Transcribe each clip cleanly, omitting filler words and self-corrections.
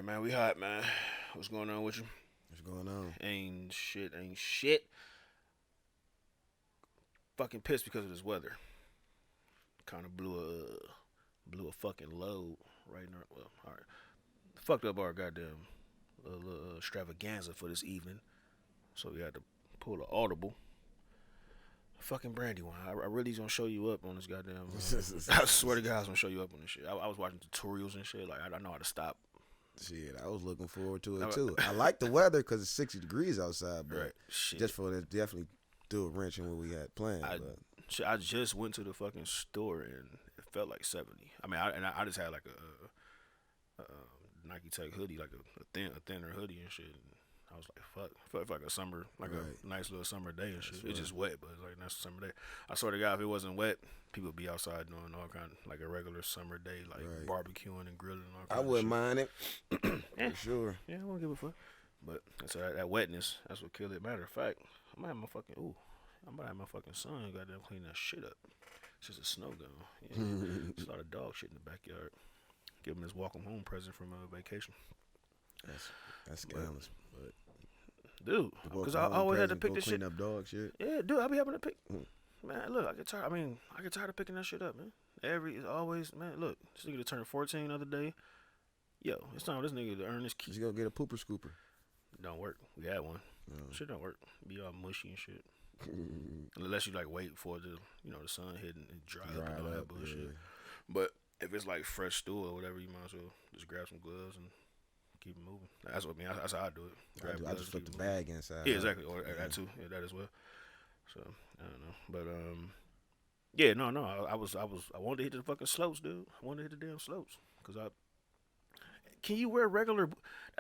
right, man. We hot, man. What's going on with you? What's going on? Ain't shit. Ain't shit. Fucking pissed because of this weather. Kind of blew a fucking load right now. Well, all right. Fucked up our goddamn little extravaganza for this evening. So we had to pull an audible. Fucking Brandywine. I really gonna show you up on this goddamn. I swear to God, I was gonna show you up on this shit. I was watching tutorials and shit. Like I know how to stop. Shit, I was looking forward to it too. I like the weather because it's 60 degrees outside, but Right. Shit. just for that, definitely threw a wrench in what we had planned. I just went to the fucking store and it felt like 70. I mean, I just had like a Nike Tech hoodie, like a thinner hoodie and shit. And I was like, fuck, felt like a summer, like Right. a nice little summer day and shit. That's It's just wet, but it's like a nice summer day. I swear to God, if it wasn't wet, people would be outside doing all kind of, like a regular summer day, like Right. barbecuing and grilling and all I kind wouldn't of mind it Yeah. for sure. shit. Yeah, I won't give a fuck. But so that wetness, that's what killed it. Matter of fact, I might have my fucking son goddamn clean that shit up. It's just a snow gun. Yeah. It's a lot of dog shit in the backyard. Give him his welcome home present from vacation. That's scandalous. But Dude, because I always had to pick this shit. Clean up dog shit. Yeah, dude, I be having to pick. Man, look, I get tired. I get tired of picking that shit up, man. It's always, man. Look, this nigga that turned 14 the other day. Yo, it's time for this nigga to earn his keys. Just go get a pooper scooper. Don't work. We had one. No. Shit don't work. Be all mushy and shit. Unless you like wait for the the sun hit and dry up and all that bullshit. Yeah. But if it's like fresh stool or whatever, you might as well just grab some gloves and keep it moving. That's what that's how I do it. I just flip the bag inside. Yeah, exactly. Or that too. Yeah, that as well. So I don't know, but yeah, no. I wanted to hit the fucking slopes, dude. I wanted to hit the damn slopes because Can you wear regular?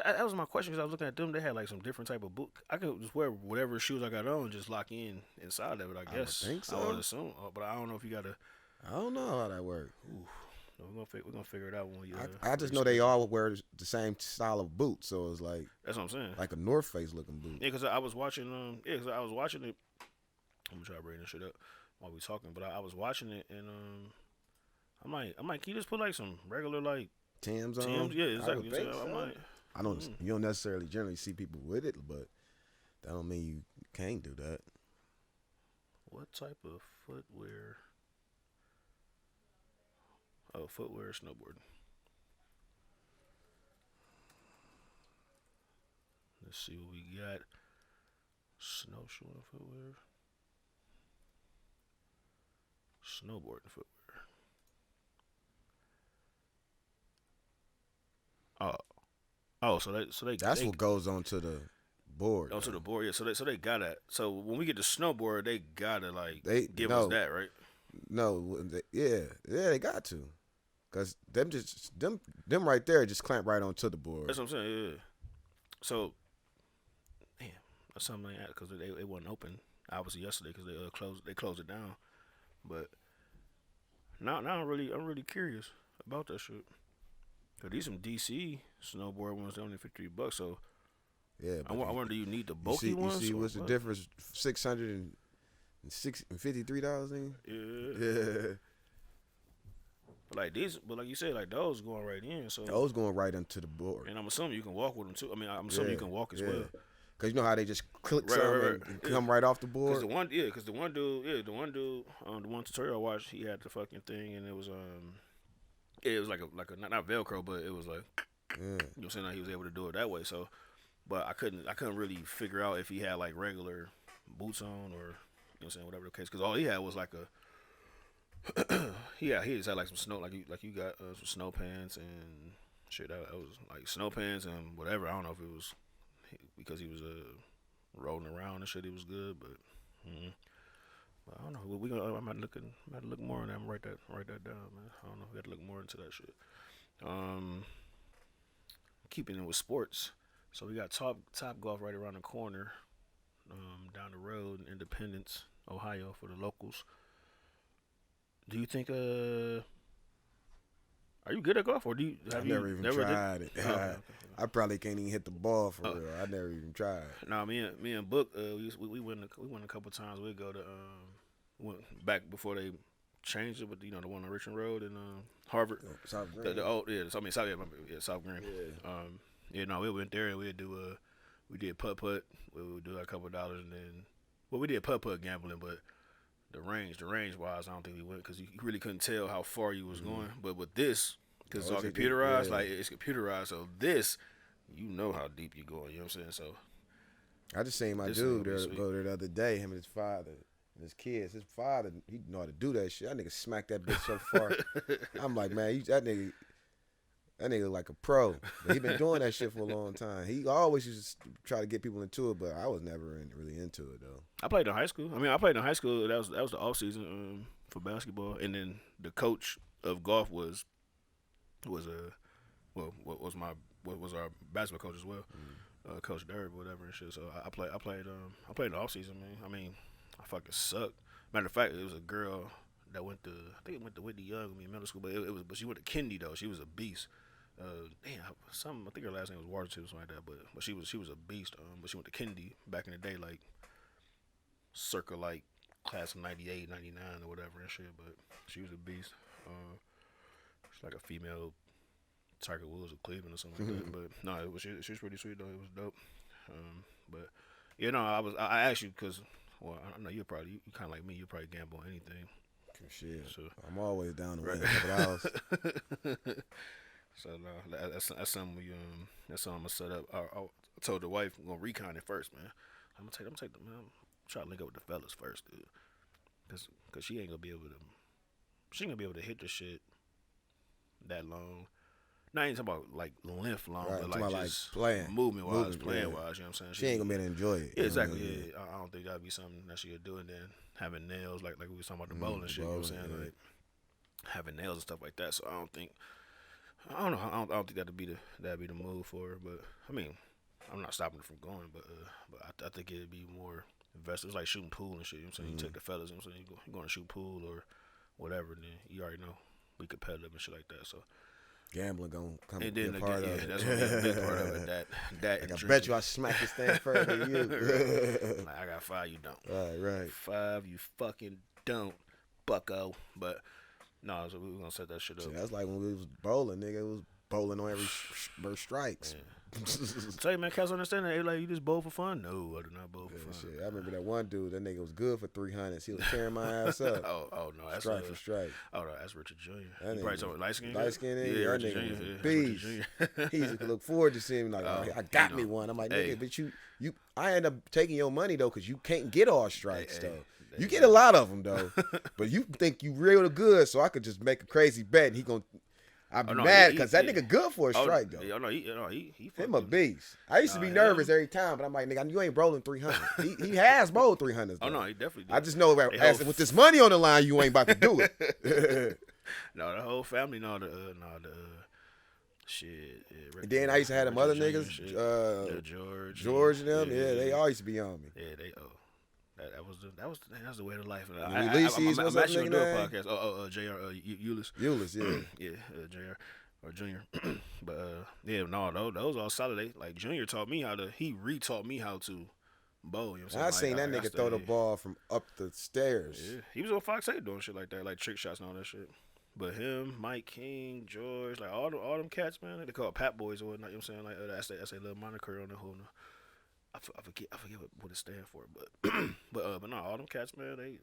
That was my question because I was looking at them. They had like some different type of boot. I could just wear whatever shoes I got on, and just lock in inside of it. I guess. I think so. I would assume, but I don't know if you gotta. I don't know how that works. We're gonna figure it out when we. I just know they all wear the same style of boot, so it's like That's what I'm saying. like a North Face looking boot. Yeah, because I was watching. Because I was watching it. I'm gonna try to bring this shit up while we talking, but I was watching it and I'm like, can you just put like some regular like Tim's on. Tim's? Yeah, exactly. I, would think So I'm so. like, I don't. You don't necessarily generally see people with it, but that don't mean you can't do that. what type of footwear? Oh, footwear, snowboarding. Let's see what we got. Snowshoeing footwear. Snowboarding footwear. So they That's what goes onto the board. onto the board. Yeah, so they got that. So when we get to snowboard, they gotta like They give no, us that, right? No, they got to, cause them right there just clamp right onto the board. That's what I'm saying. Yeah. So, damn, that's something like that because they wasn't open obviously yesterday because they closed it down. But now I'm really curious about that shit. Cause these some DC snowboard ones, they're only $50. So Yeah, I wonder, do you need the you bulky see, ones? You see or what's the what? difference? $653. Yeah. Yeah, But like these, but like you said, like those going right in. So those going right into the board. and I'm assuming you can walk with them too. I mean, I'm assuming you can walk as well. Cause you know how they just click Right, something right. and come right off the Cause board. the one dude, the one tutorial I watched, he had the fucking thing, and it was it was like a not Velcro, but it was like Yeah. saying that he was able to do it that way. So, but I couldn't really figure out if he had like regular boots on or saying whatever the case. Cause all he had was like a he just had like some snow like you got some snow pants and shit. That was like snow pants and whatever. I don't know if it was because he was rolling around and shit. He was good, but. But I don't know. I might look more on that. Write that down, man. I don't know. We got to look more into that shit. Keeping it with sports. So we got Top Golf right around the corner, down the road in Independence, Ohio, for the locals. Do you think are you good at golf or do you? I never even tried it. Oh, okay. I probably can't even hit the ball for real. I never even tried. No, me and Book, we went a couple times. We go to went back before they changed it, but the one on Richmond Road in Harvard. South The Green. old South Green. Yeah. Yeah, no, we went there and we did putt. We would do a couple of dollars and then, well, we did putt gambling, but the range wise, I don't think we went because you really couldn't tell how far you was going. But with this, because it's all computerized, like it's computerized, so this, you know how deep you going. You know what I'm saying? So I just seen my dude go there the other day. Him and his father and his kids. His father, he know how to do that shit. That nigga smacked that bitch so far. I'm like, man, that nigga like a pro. But he been doing that shit for a long time. He always used to try to get people into it, but I was never really into it though. I played in high school. I played in high school. That was the off season for basketball, and then the coach of golf was was our basketball coach as well, Coach Derb, whatever and shit. So I played in the off season, man. I fucking sucked. Matter of fact, it was a girl that went to Whitney Young with me in middle school, but she went to Kendi though. She was a beast. I think her last name was Waterton or something like that. But she was a beast. But she went to Kendi back in the day, like circa like class of 98, 99 or whatever and shit. But she was a beast. She's like a female Tiger Woods of Cleveland or something like that. But no, she was pretty sweet though. It was dope. But you know, I asked you because I know you kind of like me. You probably gamble on anything. Shit, so, I'm always down to win a couple hours. So no, that's something that's something I'm gonna set up. I told the wife I'm gonna recon it first, man. I'm gonna take the man. I'm try to link up with the fellas first, dude. Cause she ain't gonna be able to hit the shit that long. Not even talking about like length long, right, but like just playing, movement wise, playing wise. You know what I'm saying? She ain't gonna be able to enjoy it. Yeah, exactly. Yeah. I don't think that'd be something that she could do. And then having nails, like we was talking about the bowling shit. You know what I'm saying? Yeah. Like having nails and stuff like that. So I don't know. I don't think that'd be the move for her. But I mean, I'm not stopping her from going. But I think it'd be more invested. It's like shooting pool and shit. You know what I'm saying? You take the fellas. You know what I'm saying? You going to shoot pool or whatever. And then you already know we competitive and shit like that. So. Gambling gonna come and be then a part of it. That's a big part of it. That like I bet you I smack this thing further than you. Like I got 5, you don't. Right. 5, you fucking don't, bucko. But no, so we were gonna set that shit up. See, that's like when we was bowling, nigga. It was bowling on every strikes. Yeah. Tell you, man, cats understand that. They like, you just bowl for fun? No, I do not bowl for fun. Shit. I remember that one dude. That nigga was good for 300s. He was tearing my ass up. oh no, that's strike for strike. Oh no, that's Richard Jr. That You probably talking light skin. Light skin. Yeah, Richard Jr. Was a beast. He used to look forward to seeing him like, I got me one. I'm like, nigga, but you. I end up taking your money though, cause you can't get all strikes though. You get a lot of them though, but you think you real good, so I could just make a crazy bet and he gonna. I'd be mad because that nigga good for a strike though. He him a beast. I used to be nervous every time, but I'm like, nigga, you ain't bowling 300. he has bowled 300s. Oh no, he definitely did. I just know with this money on the line, you ain't about to do it. No, the whole family, shit. And then I used to have them other niggas, George and them. Yeah, they all used to be on me. Yeah, they That was the way of life. I'm actually gonna do a podcast. Jr. Eulis. Eulis, yeah, yeah, Jr. or Junior. But yeah, no, those all solid. Like Junior he retaught me how to bowl. You know what I'm saying? I seen that nigga throw the ball from up the stairs. Yeah, he was on Fox 8 doing shit like that, like trick shots and all that shit. But him, Mike King, George, like all them cats, man, they call it Pat Boys or whatnot. You know what I'm saying? Like that's a little moniker on the whole. I forget what it stands for, but no, all them cats, man, they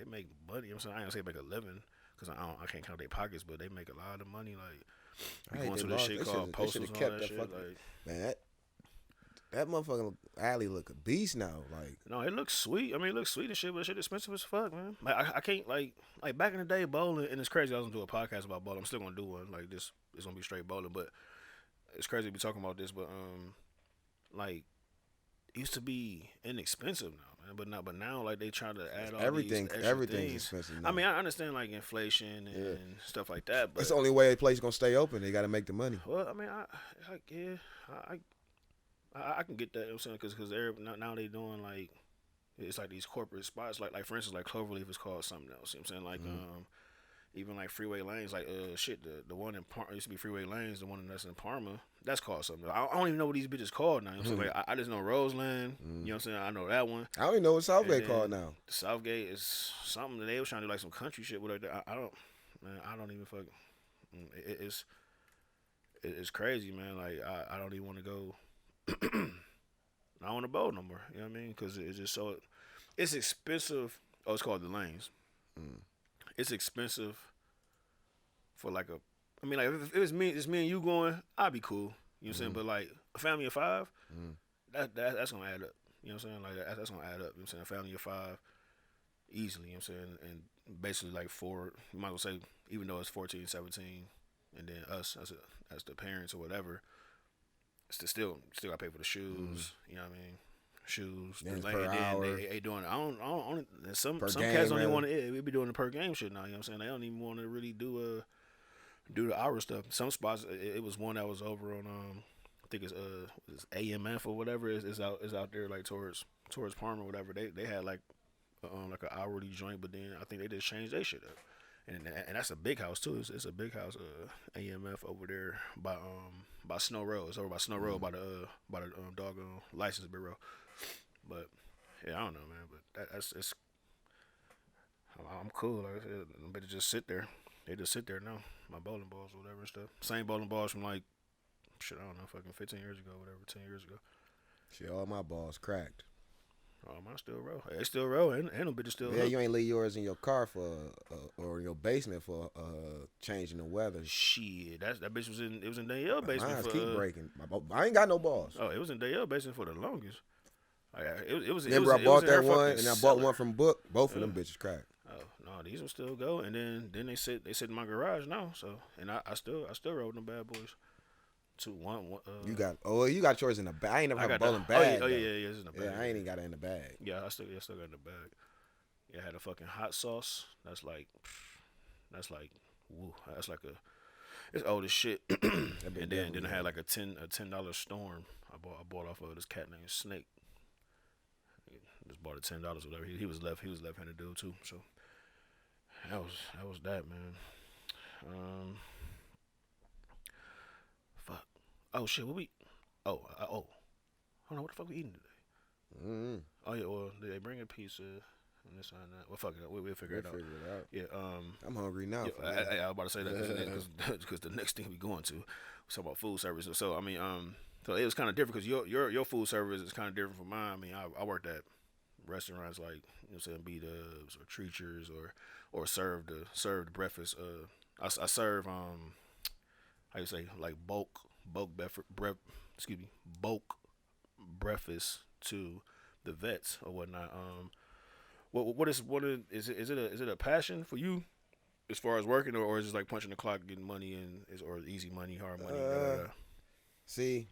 make money. You know what I'm saying? I ain't gonna say make a living because I can't count their pockets, but they make a lot of money. Like going to this shit called postals and all that shit. Man, that motherfucking alley look a beast now. Like no, it looks sweet. I mean, it looks sweet and shit, but shit expensive as fuck, man. Like I can't like back in the day bowling, and it's crazy. I was gonna do a podcast about bowling. I'm still gonna do one. Like this, it's gonna be straight bowling, but it's crazy to be talking about this, but like it used to be inexpensive now, man. But now like they try to add all everything's things. expensive now. I mean, I understand like inflation and stuff like that, but it's the only way a place gonna stay open. They got to make the money. Well, I mean, I can get that. You know what I'm saying because they're now they doing like it's like these corporate spots like for instance like Cloverleaf is called something else. You know what I'm saying like even like Freeway Lanes, like the one in Parma used to be Freeway Lanes, the one that's in Parma, that's called something. I don't even know what these bitches called now. You know what I'm saying? Like I just know Roseland. You know what I'm saying? I know that one. I don't even know what Southgate called now. Southgate is something that they was trying to do like some country shit with it. I don't even fucking. it's crazy, man. Like I don't even want to go. I don't want to bowl no more. You know what I mean? Because it's just so it's expensive. Oh, it's called the lanes. Mm. It's expensive for like a. I mean, like if it was me, it's me and you going, I'd be cool. You know what I'm saying? But like a family of five, Mm. that's gonna add up. You know what I'm saying? Like that's gonna add up. You know what I'm saying? A family of five easily. You know what I'm saying? And basically like four. You might as well say even though it's 14, 17, and then us as the parents or whatever, still gotta pay for the shoes. You know what I mean? Shoes, Then the per lane, hour. they doing it. I don't some Per cats game, don't even rather. want to. We be doing the per game shit now. You know what I'm saying? They don't even want to really do the hour stuff. Some spots, it was one that was over on I think it's AMF or whatever. Is out there like towards Palmer or whatever. They had like an hourly joint, but then I think they just changed their shit up. And that's a big house too. It's a big house. AMF over there by Snow Road. It's over by Snow Road by the doggone license bureau. But yeah, I don't know, man. But that's it's. I'm cool. Like I said, I better just sit there. They just sit there now. My bowling balls or whatever and stuff. Same bowling balls from like shit. I don't know, fucking 15 years ago, whatever, 10 years ago. Shit, all my balls cracked. Oh, mine still roll. They still roll, and them bitches still. Yeah, hook. you ain't leave yours in your car or in your basement for changing the weather. Shit, that bitch was in. It was in Danielle basement Mine for. keep breaking. I ain't got no balls. Oh, it was in Danielle basement for the longest. It was. Remember, I It was bought in her that one, fucking and I bought cellar. one from Book. Both of them bitches cracked. Oh no, these will still go, and then they sit in my garage now. So and I still roll them bad boys. One. You got yours in the bag. I ain't never I had a got bowling that. bag. Oh yeah, it's in the bag. Yeah, I ain't even got it in the bag. Yeah, I still got it in the bag. Yeah, I had a fucking hot sauce. That's like, woo. That's like it's old as shit. And then I had like a $10 storm. I bought off of this cat named Snake. Just bought it $10 or whatever. He was left-handed dude too. So that was that, man. Fuck. Oh shit. What we? Oh. Hold on. What the fuck we eating today? Mm-hmm. Oh yeah. Well, they bring a pizza and this and that. Well, fuck it. We'll figure it out. Yeah. I'm hungry now. Yeah, I was about to say that because the next thing we going to, we talk about food service. So I mean, so it was kind of different because your food service is kind of different from mine. I mean, I worked at restaurants like saying B-Dubs or Treachers or served the breakfast. I serve how you say like bulk bulk breakfast to the vets or whatnot. What is is it a passion for you as far as working or is it like punching the clock, getting money and or easy money, hard money? See,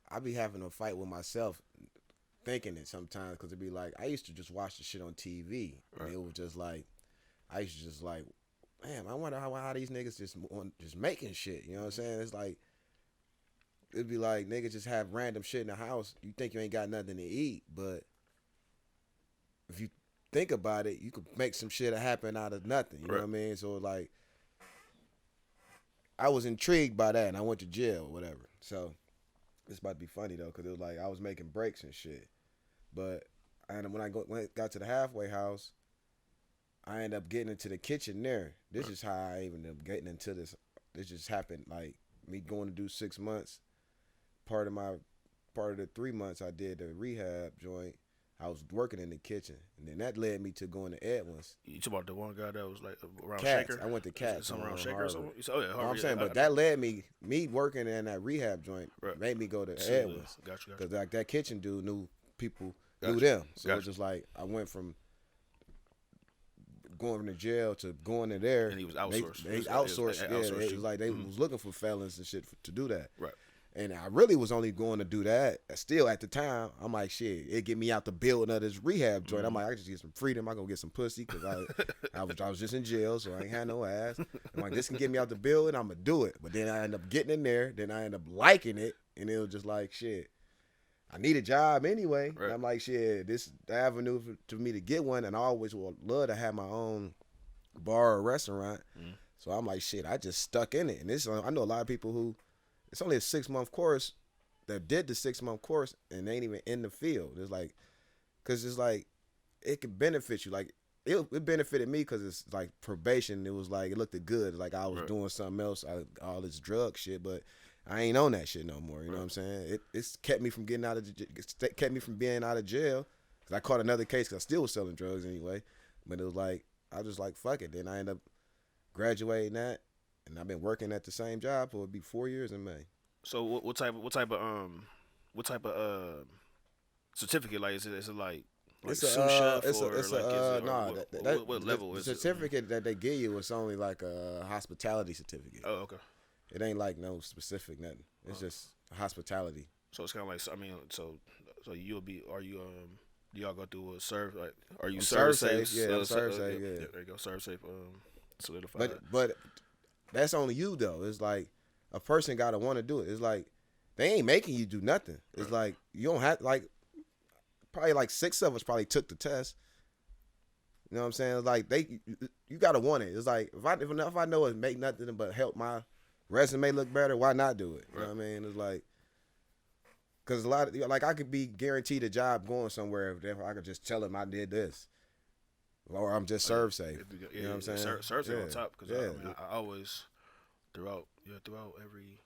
I be having a fight with myself thinking it sometimes because it'd be like I used to just watch the shit on TV and it was just like I used to just like, man, I wonder how these niggas just making shit. You know what I'm saying? It's like it'd be like niggas just have random shit in the house. You think you ain't got nothing to eat, but if you think about it, you could make some shit happen out of nothing. You know what I mean? So like, I was intrigued by that, and I went to jail or whatever. So it's about to be funny though, because it was like I was making breaks and shit. But when I got to the halfway house, I ended up getting into the kitchen there. This is how I even ended up getting into this. This just happened like me going to do 6 months. Part of the 3 months I did the rehab joint. I was working in the kitchen, and then that led me to going to Edwin's. You talk about the one guy that was like around Cats. Shaker? I went to Cats. Somewhere around Shaker Harvard. or something? Oh, yeah, Harvard, I'm saying, but that led me working in that rehab joint made me go to Edwin's. Gotcha. Because like that kitchen dude knew people, knew them. So it was just like I went from going to jail to going to there. And he was outsourced. They outsourced. It was like they was looking for felons and shit to do that. Right. And I really was only going to do that. Still at the time, I'm like, shit, it get me out the building of this rehab joint. I'm like, I just get some freedom. I gonna get some pussy because I was just in jail, so I ain't had no ass. I'm like, this can get me out the building. I'm gonna do it. But then I end up getting in there. Then I end up liking it, and it was just like, shit, I need a job anyway. Right. And I'm like, shit, this is the avenue for me to get one. And I always would love to have my own bar or restaurant. So I'm like, shit, I just stuck in it. And I know a lot of people who. It's only a 6-month course that did the 6-month course and they ain't even in the field. It's like, cause it's like, it can benefit you. Like it benefited me because it's like probation. It was like it looked good, like I was Right. doing something else, all this drug shit, but I ain't on that shit no more. You know what I'm saying? It's kept me from getting out of kept me from being out of jail because I caught another case because I still was selling drugs anyway. But it was like I was just like fuck it. Then I ended up graduating that, and I've been working at the same job for it'll be 4 years in May. So what type of certificate, like is it like It's sous chef it's or it's like is it, nah. what level The is it? certificate that they give you is only like a hospitality certificate. Oh, okay. It ain't like no specific nothing. It's just hospitality. So it's kind of like I mean, so you'll be do y'all go through a serve like are you serve safe? Yeah, serve safe. Yeah, there you go, serve safe. Solidified. But that's only you though. It's like a person gotta want to do it. It's like they ain't making you do nothing. It's like you don't have like probably like 6 of us probably took the test. You know what I'm saying? It's like you gotta want it. It's like if I know it make nothing but help my resume look better, why not do it? You know what I mean? It's like because a lot of like I could be guaranteed a job going somewhere if I could just tell them I did this. Or I'm just serve safe. You know what I'm saying? Serve safe on top because I always throughout every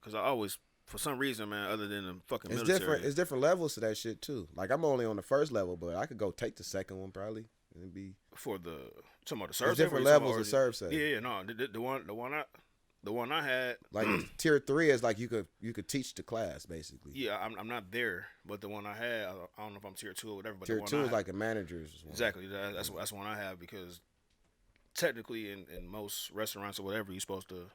because I always for some reason, man, other than the fucking it's military. It's different levels to that shit too. Like I'm only on the first level, but I could go take the second one probably and be for the talking about the serve safe. Different levels of serve safe. Yeah, no, the one I had like tier 3 is like you could teach the class basically. Yeah, I'm not there, but the one I had, I don't know if I'm tier 2 or whatever. But tier 2 is like a manager's one. Exactly, that's one I have because technically in most restaurants or whatever, you're supposed to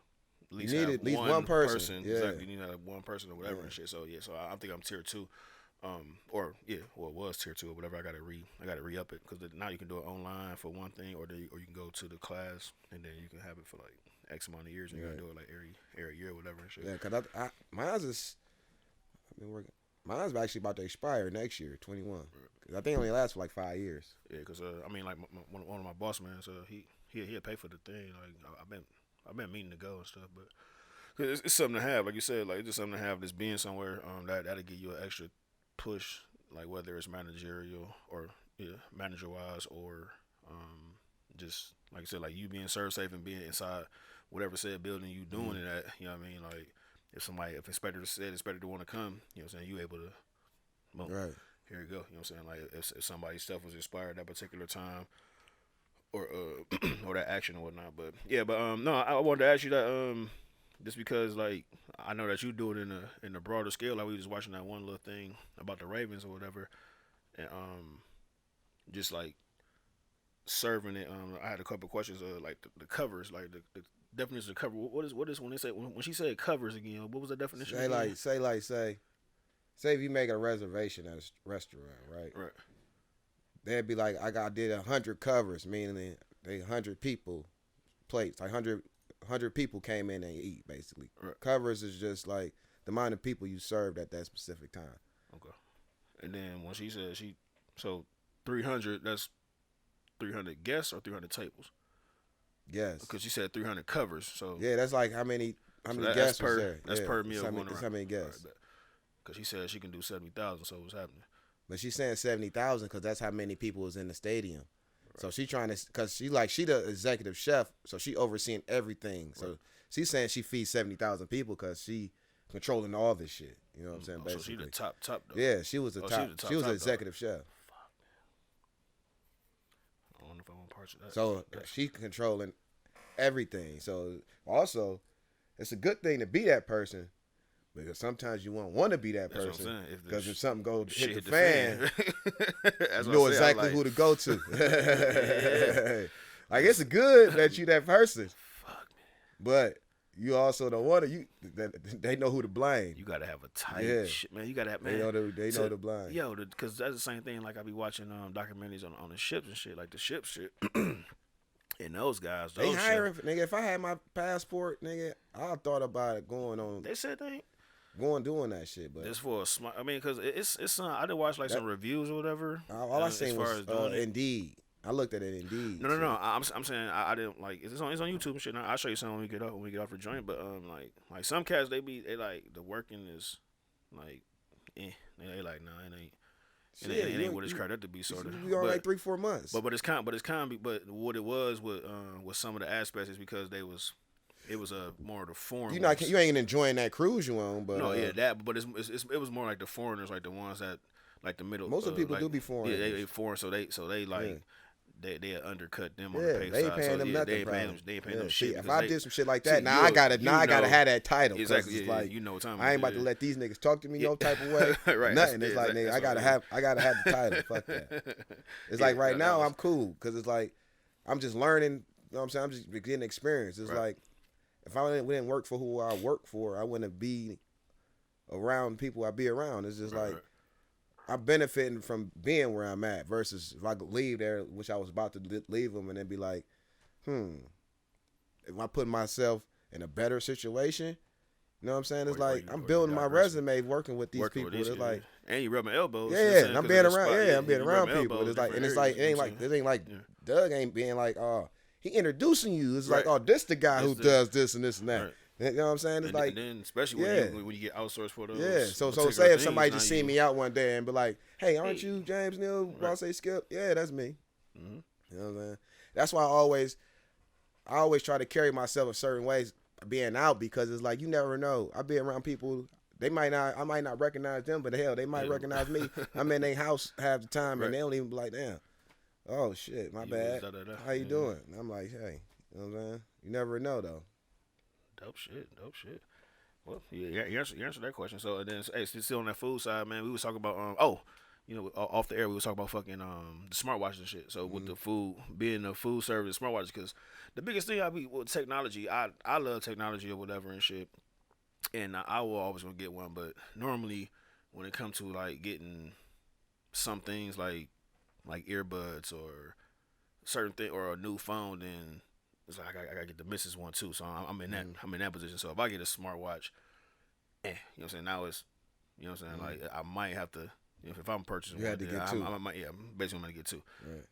at least have at least one person. Yeah. Exactly, you need to have one person or whatever and shit. So so I think I'm tier 2, or it was tier 2 or whatever. I got to re up it because now you can do it online for one thing, or you can go to the class and then you can have it for like X amount of years and you can do it like every year or whatever and shit. Yeah, because mine's actually about to expire next year, 21. Cause I think it only lasts for like 5 years. Yeah, because I mean, like one of my boss man, so he'll pay for the thing. Like I've been meaning to go and stuff, but cause it's something to have, like you said, like it's just something to have. This being somewhere that'll give you an extra push, like whether it's managerial or manager wise or just like I said, like you being serve safe and being inside whatever said building you doing it at. You know what I mean? Like if inspector said inspector want to come, you know what I'm saying, you able to. Well, right. Here you go. You know what I'm saying? Like if somebody's stuff was expired at that particular time, or or that action or whatnot. But yeah, no, I wanted to ask you that just because like I know that you do it in a broader scale. Like we was watching that one little thing about the Ravens or whatever, and just like serving it. I had a couple of questions. Like the covers, like the definition of cover. What is when they say when she said covers again? What was the definition? Say if you make a reservation at a restaurant, right? Right. They'd be like, I did 100 covers, meaning they 100 people plates, like 100 people came in and eat, basically. Right. Covers is just like the amount of people you served at that specific time. Okay. And then when she said so 300, that's 300 guests or 300 tables? Yes. Because she said 300 covers, so yeah, that's like how many guests was there? That's per meal. That's how many guests? Because she said she can do 70,000, so what's happening? But she's saying 70,000 because that's how many people was in the stadium. Right. So she trying to, because she the executive chef, so she overseeing everything. So she's saying she feeds 70,000 people because she controlling all this shit. You know what I'm saying? Basically. So she the top though. Yeah, she was the top. She was the executive chef. Fuck, man. I don't know if I want parts of that. So she controlling everything. So also, it's a good thing to be that person. Because sometimes you won't want to be that person. Because if something goes hit the fan, you know exactly who to go to. Like it's good that you that person. Fuck, man. But you also don't want to. They know who to blame. You gotta have a tight shit, man. You gotta have, man. They know the blame. Yo, because that's the same thing. Like I be watching documentaries on the ships and shit, like the ship shit. And those guys, they hiring nigga. If I had my passport, nigga, I thought about it going on. They said they ain't doing that shit, but just for a smart. I mean, because it's I did watch like some reviews or whatever. All I seen was Indeed. I looked at it Indeed. No. I'm saying I didn't like it's on YouTube and shit. I'll show you something when we get off the joint. But like some cats they like the working is like they like nah And it ain't what it's cracked up to be, sort of. You on like 3-4 months. But what it was with some of the aspects is because it was a more of the foreigners. You ain't enjoying that cruise you on, but no, but it was more like the foreigners, like the ones that like the middle. Most of the people do be foreign. Yeah, they foreign, so they like. Yeah. They undercut them on the pay they side. Paying them nothing. They ain't paying them shit. If I did some shit like that, now I gotta have that title. Exactly. It's like, you know what time I ain't about to let these niggas talk to me no type of way. Right. Nothing. It's like, nigga, I gotta have the title. Fuck that. It's like right now I'm cool because it's like I'm just learning. You know what I'm saying? I'm just getting experience. It's like if I didn't work for who I work for, I wouldn't be around people I be around. It's just like. I'm benefiting from being where I'm at versus if I could leave there, which I was about to leave them, and then be like, if I put myself in a better situation, you know what I'm saying? It's like I'm building my resume working with these people. It's like, and you rubbing elbows. Yeah, and I'm being around. I'm being around people. It's like, and it's like, it ain't like Doug ain't being like, oh, he introducing you. It's like, oh, this the guy who does this and this and that. Right. You know what I'm saying? It's like, and then especially when you get outsourced for those. Yeah. So say if somebody just see me out one day and be like, "Hey, aren't you James Neal? Boss A Skip?" Yeah, that's me. Mm-hmm. You know what I'm saying? That's why I always try to carry myself a certain ways being out because it's like you never know. I be around people. I might not recognize them, but hell, they might recognize me. I'm in their house half the time and they don't even be like, "Damn, oh shit, my bad. How you doing?" And I'm like, "Hey, you know what I'm saying? You never know though." Dope shit. Well, yeah, you answered that question. So then, hey, still on that food side, man. We was talking about off the air, we was talking about fucking the smartwatches and shit. So with the food being a food service, smartwatches, because the biggest thing with technology, I love technology or whatever and shit, and I will always gonna get one. But normally, when it comes to like getting some things like earbuds or certain thing or a new phone, then it's like I gotta get the missus one too, so I'm in that position. So if I get a smartwatch, you know what I'm saying, now it's, you know what I'm saying, like I might have to, you know, if I'm purchasing one, I'm basically gonna get two. Right.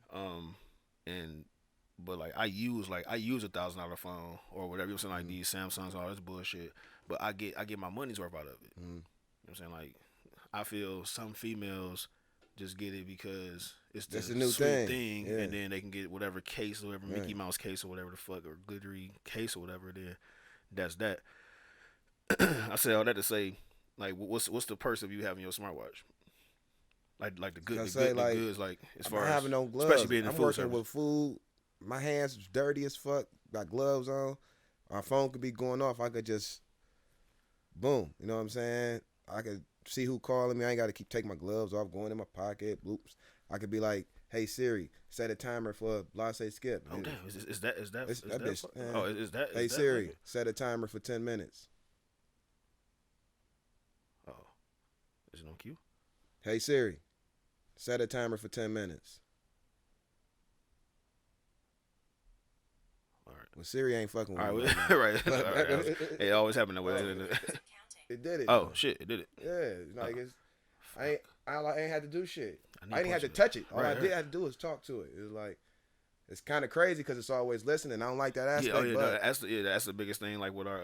But like I use $1,000 phone or whatever, you know what I'm saying, like these Samsungs, all this bullshit. But I get my money's worth out of it. You know what I'm saying? Like I feel some females just get it because it's the new sweet thing, and then they can get whatever case or whatever Mickey Mouse case or whatever the fuck or glittery case or whatever. Then that's that. I say all that to say, like, what's the perks of you having your smartwatch? Like the goods, like as far as having no gloves, especially being in food working service. with food. My hands dirty as fuck. Got gloves on. My phone could be going off. I could just boom. You know what I'm saying? I could see who calling me. I ain't got to keep taking my gloves off, going in my pocket. Bloops. I could be like, "Hey Siri, set a timer for Blase Skip." Oh damn! Is that bitch? Oh, is that? Hey Siri, set a timer for 10 minutes. Oh, is it on cue? Hey Siri, set a timer for 10 minutes. All right. Well, Siri ain't fucking with me. Right. Right. It always happened that way. It did it. Oh shit! It did it. Yeah, like I ain't had to do shit. I didn't have to touch it. All I did have to do was talk to it. It was like it's kind of crazy because it's always listening. I don't like that aspect. That's the biggest thing. Like with our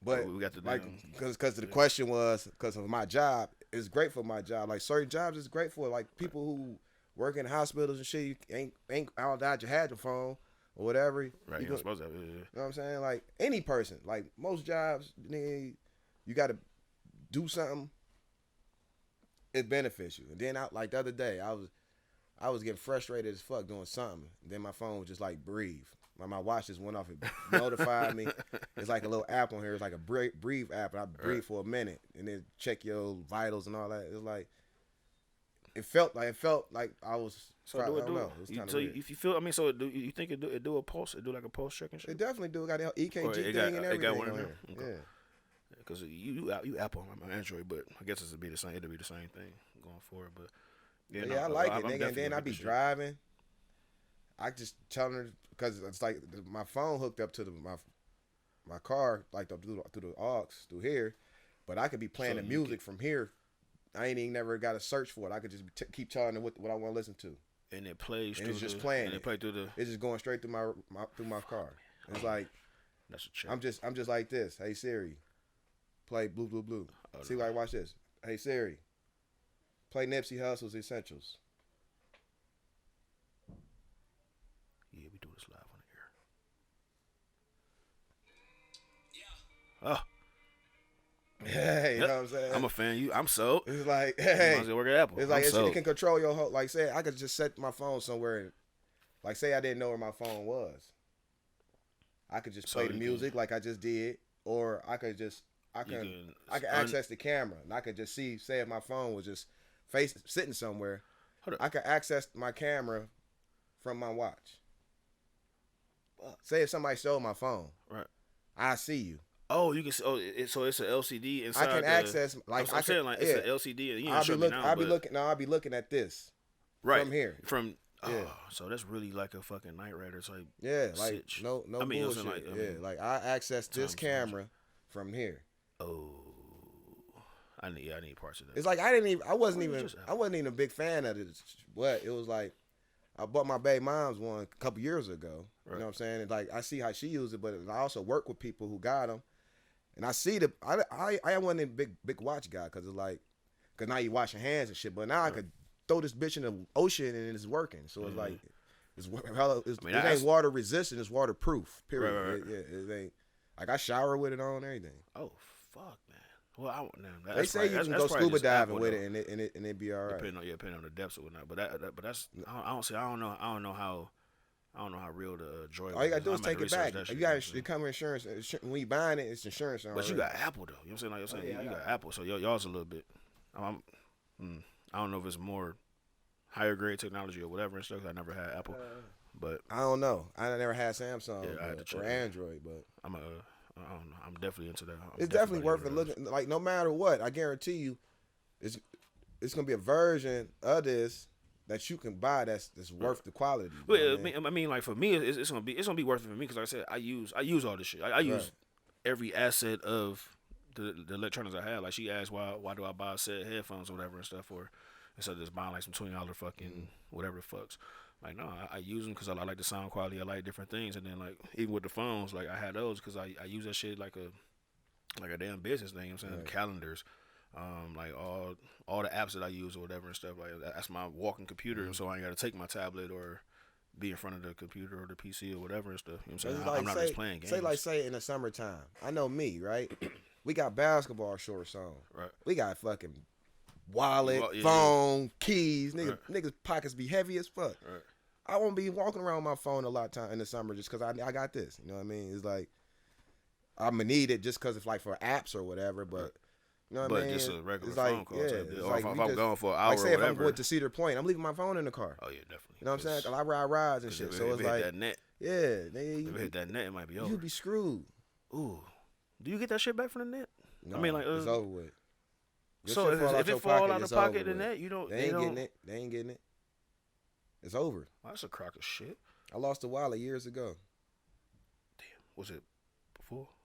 but we got the like because the question was because of my job. It's great for my job. Like certain jobs, it's great for like people who work in hospitals and shit. You ain't out that you had your phone or whatever. Right. You're supposed to. You know what I'm saying? Like any person. Like most jobs, you got to do something. It benefits you. And then like the other day, I was getting frustrated as fuck doing something. And then my phone was just like breathe. My watch just went off. It notified me. It's like a little app on here. It's like a breathe app. And I breathe for a minute and then check your vitals and all that. It's like it felt like I was. So I don't know. So if you feel, so do you think it do a pulse? It do like a pulse check and shit? It definitely do. It got the EKG thing and everything. It got one in there. Okay. Yeah. Because you Apple on Android, but I guess it'll be the same thing going forward. But yeah, I like it, nigga. And then I be driving. I just telling her because it's like my phone hooked up to my car like through the aux through here, but I could be playing the music from here. I ain't even never got to search for it. I could just keep telling her what I want to listen to. And it plays. And it's just playing. And it play through the. It's just going straight through my car. It's like that's a check. I'm just like this. Hey Siri. Play blue, blue, blue. See, like, watch this. Hey Siri, Play Nipsey Hussle's Essentials. Yeah, we do this live on the air. Oh. Hey, you know what I'm saying? I'm a fan. I'm so. It's like, hey, work at Apple. It's like it can control your whole. Like, say I could just set my phone somewhere, and like, say I didn't know where my phone was. I could just play the music like I just did, or I can access the camera, and I could just see. Say if my phone was just sitting somewhere, I could access my camera from my watch. Say if somebody stole my phone, right? I see you. Oh, you can. So it's an LCD inside. I can access like I'm saying, like it's an LCD. And you I'll be looking at this from here. So that's really like a fucking Night Rider type. Yeah, like no bullshit. Like I access this camera from here. Oh, I need parts of that. It's like I wasn't even a big fan of it. But it was like I bought my baby mom's one a couple years ago. Right. You know what I'm saying? And like I see how she used it, but I also work with people who got them. And I see I wasn't a big watch guy because now you wash your hands and shit. But now I could throw this bitch in the ocean and it's working. So it's like it ain't water resistant. It's waterproof. Period. Right. It ain't like I shower with it on and everything. Oh fuck, man. Well, they say you can go scuba diving with it and it be all right. Depending on the depths or whatnot. But that's I don't know how real the joy. All you gotta do is take it back. You got it come insurance. When you buying it, it's insurance. But you got Apple though. You know what I'm saying? Like you're saying, you got Apple. So y'all's a little bit. I don't know if it's more higher grade technology or whatever and stuff. I never had Apple, but I don't know. I never had Samsung or Android, but I don't know. I'm definitely into that. It's definitely worth it looking. Like no matter what, I guarantee you, it's gonna be a version of this that you can buy that's worth the quality. Well, I mean, like for me, it's gonna be worth it for me because like I said, I use all this shit. I use every asset of the electronics I have. Like she asked why do I buy a set of headphones or whatever and stuff, or instead of just buying like some $20 fucking whatever the fucks. Like no, I use them because I like the sound quality. I like different things, and then like even with the phones, like I had those because I use that shit like a damn business thing. You know what I'm saying? Calendars. Like all the apps that I use or whatever and stuff, like that's my walking computer, so I ain't gotta take my tablet or be in front of the computer or the PC or whatever and stuff. You know what I'm saying? I'm not just playing games. Say in the summertime. I know me, right? We got basketball shorts on. Right. We got fucking wallet, phone, keys. Niggas pockets be heavy as fuck. Right. I won't be walking around with my phone a lot of time in the summer just because I got this. You know what I mean? It's like I'm gonna need it just because it's like for apps or whatever, but. Right. You know what I mean? Just a regular phone call. Or like if I'm going for an hour like say or whatever. if I'm going to Cedar Point, I'm leaving my phone in the car. Oh, yeah, definitely. You know what I'm saying? Cause I ride rides and shit. So it's like. That net. Yeah. If it hit that net, it might be over. You'd be screwed. Ooh. Do you get that shit back from the net? No, I mean, like. It's over with. So if it fall out of the pocket, the net, you don't. They ain't getting it. They ain't getting it. It's over. Well, that's a crock of shit. I lost a wallet years ago. Damn. Was it?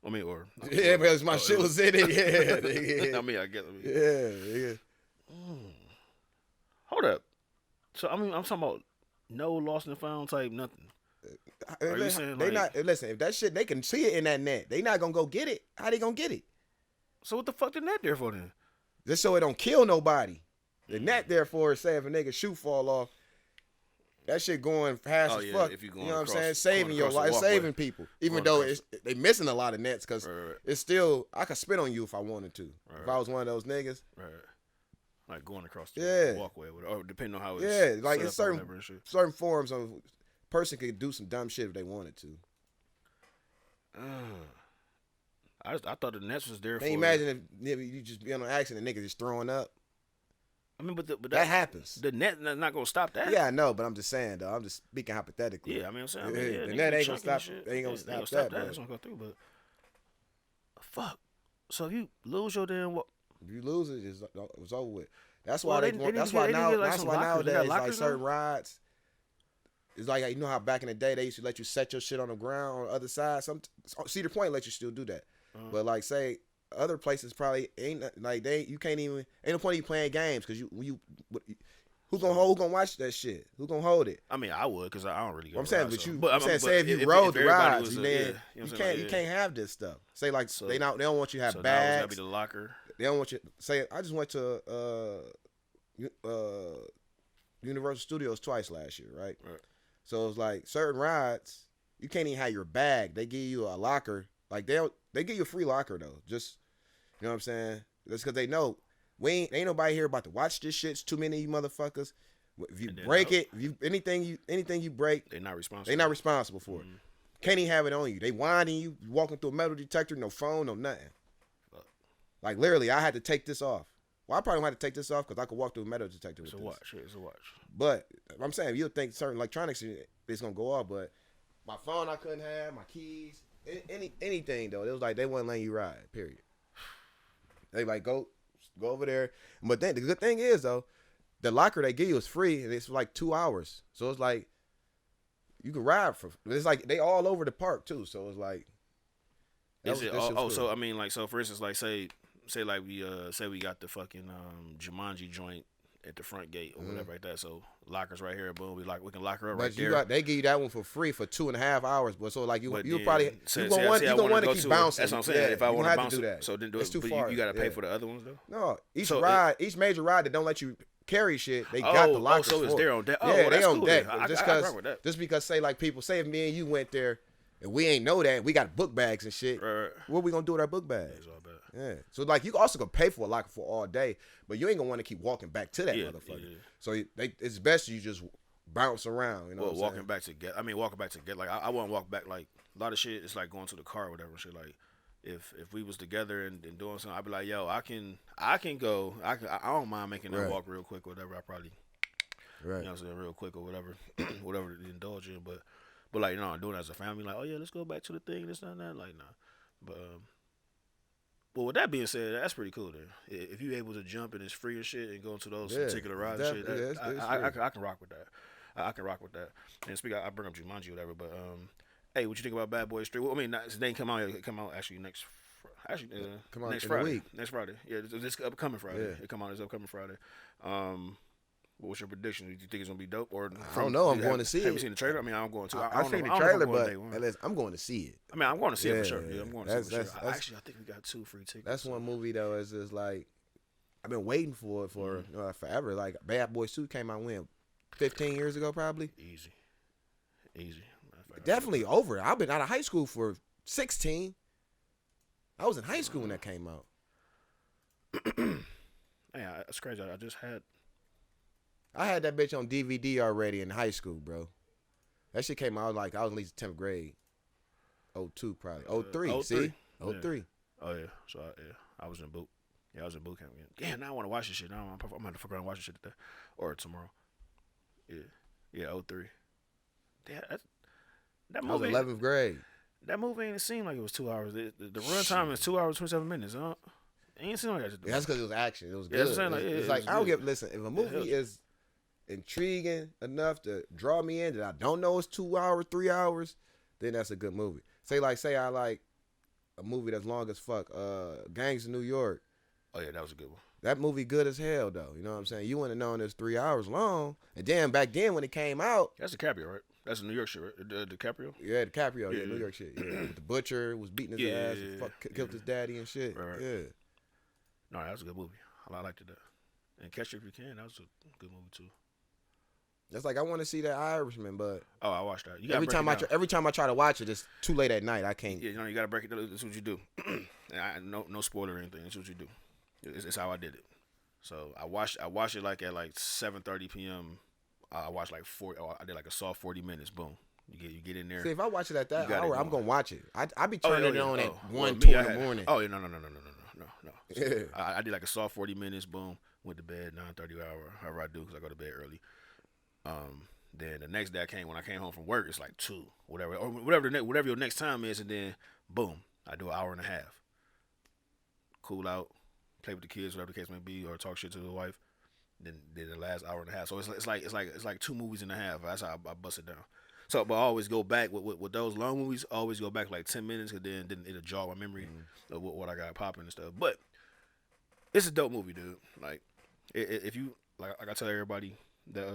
I mean, or yeah, because my shit was in it. Yeah, I mean, I guess. Yeah. Hold up. So I mean, I'm talking about no lost and found type nothing. Are you saying they not listen? If that shit, they can see it in that net. They not gonna go get it. How they gonna get it? So what the fuck the net there for then? Just so it don't kill nobody. The net there for say if a nigga shoe fall off. That shit going fast as fuck. If you know what I'm saying? Saving your life, saving people. Even though they missing a lot of nets because it's still, I could spit on you if I wanted to. If I was one of those niggas. Right. Like going across the walkway or depending on how it's like it's certain forms of person could do some dumb shit if they wanted to. I thought the nets was there for. Imagine if you just be on an accident, niggas just throwing up. I mean, but that happens. The net not gonna stop that. Yeah, I know, but I'm just saying though. I'm just speaking hypothetically. Yeah, I mean, I'm saying. The net ain't gonna stop. They ain't gonna stop that. It's gonna go through, but fuck. So if you lose your damn if you lose it, it's over with. That's why That's why nowadays like certain rides. It's like you know how back in the day they used to let you set your shit on the ground on the other side. Some Cedar Point let you still do that, but like say. Other places probably ain't like you can't even ain't no point in you playing games because who gonna watch that shit? Who gonna hold it? I mean, I would because I don't really. I'm saying, I'm saying, say if you rode the rides, then you can't have this stuff. Say like they don't want you to have bags. That be the locker. They don't want you. Say I just went to Universal Studios twice last year, right? Right. So it's like certain rides, you can't even have your bag. They give you a locker. Like they give you a free locker though. Just you know what I'm saying? That's because they know ain't nobody here about to watch this shit. It's too many of you motherfuckers. If you break it, if you anything you break, they're not responsible. They're not responsible for it. Can't even have it on you. They winding you, walking through a metal detector, no phone, no nothing. Like literally, I had to take this off. Well, I probably don't have to take this off because I could walk through a metal detector with It's a this. watch. It's a watch. But I'm saying you'll think certain electronics it's gonna go off, but my phone I couldn't have, my keys, anything though. It was like they wouldn't let you ride. Period. They like go over there. But then the good thing is though, the locker they give you is free and it's like 2 hours. So it's like you can ride for. It's like they all over the park too. So it's like. So I mean, like, so for instance, like say like we got the fucking Jumanji joint at the front gate or whatever like that. So lockers right here, boom. We can lock her up right there. They give you that one for free for 2.5 hours. But so like you gonna want to keep bouncing. That's what I'm saying. Yeah, if I want to bounce do that, so then do it's it. too But far. You got to pay for the other ones though. No, each major ride that don't let you carry shit, they got the lockers. So it's there on deck. Yeah, they on cool deck. Then. Just because say like people say if me and you went there and we ain't know that we got book bags and shit. Right. What we gonna do with our book bags? It's all bad. Yeah. So like you also gonna pay for a locker for all day, but you ain't gonna want to keep walking back to that motherfucker. Yeah. So it's best you just bounce around. You know. Well, walking back to get. Like I won't walk back. Like a lot of shit. It's like going to the car or whatever. Shit. Like if we was together and doing something, I'd be like, yo, I can go. I don't mind making that walk real quick or whatever. I probably. Right. You know what I'm saying, real quick or whatever, whatever to indulge in, but like, you know, doing it as a family, like, oh yeah, let's go back to the thing, this and that, like, nah. But with that being said, that's pretty cool. Then, if you able to jump and it's free and shit, and go into those particular rides and shit, I can rock with that. I can rock with that. And I bring up Jumanji or whatever, but hey, what you think about Bad Boys 3? Well, I mean, it didn't come out. It come out actually next Friday. Next Friday. Yeah, this upcoming Friday. Yeah. It come out this upcoming Friday. What's your prediction? Do you think it's gonna be dope? Or I don't know. I'm going to see it. Have you seen the trailer? I mean, I'm going to. I've seen the trailer, but I'm going to see it. I mean, I'm going to see it for sure. Yeah, I'm going to see it for sure. Actually, I think we got 2 free tickets. That's one movie though. Is just like I've been waiting for it forever. Like Bad Boys 2 came out when 15 years ago, probably. Easy. Definitely over. I've been out of high school for 16. I was in high school when that came out. Yeah, it's crazy. I had that bitch on DVD already in high school, bro. That shit came out like I was at least 10th grade. 02 probably. 03, see? 03. Yeah. Oh, yeah. So, I was in boot. Yeah, I was in boot camp again. Yeah, now I want to watch this shit. Now I'm going to fuck around and watch this shit today. Or tomorrow. Yeah, 03. Yeah, that movie. I was 11th grade. That movie ain't seem like it was 2 hours. The run time is 2 hours, 27 minutes, huh? It ain't seem like that. Yeah, that's because it was action. It was good. Yeah, it's like, I don't get, listen, if a movie is intriguing enough to draw me in that I don't know it's 2 hours, 3 hours, then that's a good movie. Say I like a movie that's long as fuck, Gangs of New York. Oh yeah, that was a good one. That movie good as hell though. You know what I'm saying? You wouldn't have known it's 3 hours long. And then back then when it came out, that's DiCaprio, right? That's a New York shit, right? DiCaprio? Yeah, DiCaprio, yeah, New York shit. Yeah. The butcher was beating his ass and killed his daddy and shit. Right. Yeah. No, that was a good movie. I liked it. And Catch It If You Can, that was a good movie too. That's like I want to see that Irishman, but I watched that. Every time I try to watch it, it's too late at night. I can't. Yeah, you gotta break it down. That's what you do. No spoiler or anything. That's what you do. It's how I did it. So I watched it like at 7:30 p.m. I watched like 40. I did like a soft 40 minutes. Boom. You get in there. See, if I watch it at that hour, I'm gonna watch it. I be turning it on at 1, 2 in the morning. Oh yeah, no. So I did like a soft 40 minutes. Boom. Went to bed 9:30 hour. However I do because I go to bed early. Then the next day when I came home from work, it's like 2, whatever your next time is, and then boom, I do an hour and a half. Cool out, play with the kids, whatever the case may be, or talk shit to the wife. Then the last hour and a half. So it's like 2 movies and a half. That's how I bust it down. So, but I always go back with those long movies. I always go back like 10 minutes, and then it'll jog my memory of what I got popping and stuff. But it's a dope movie, dude. Like if you like I tell everybody that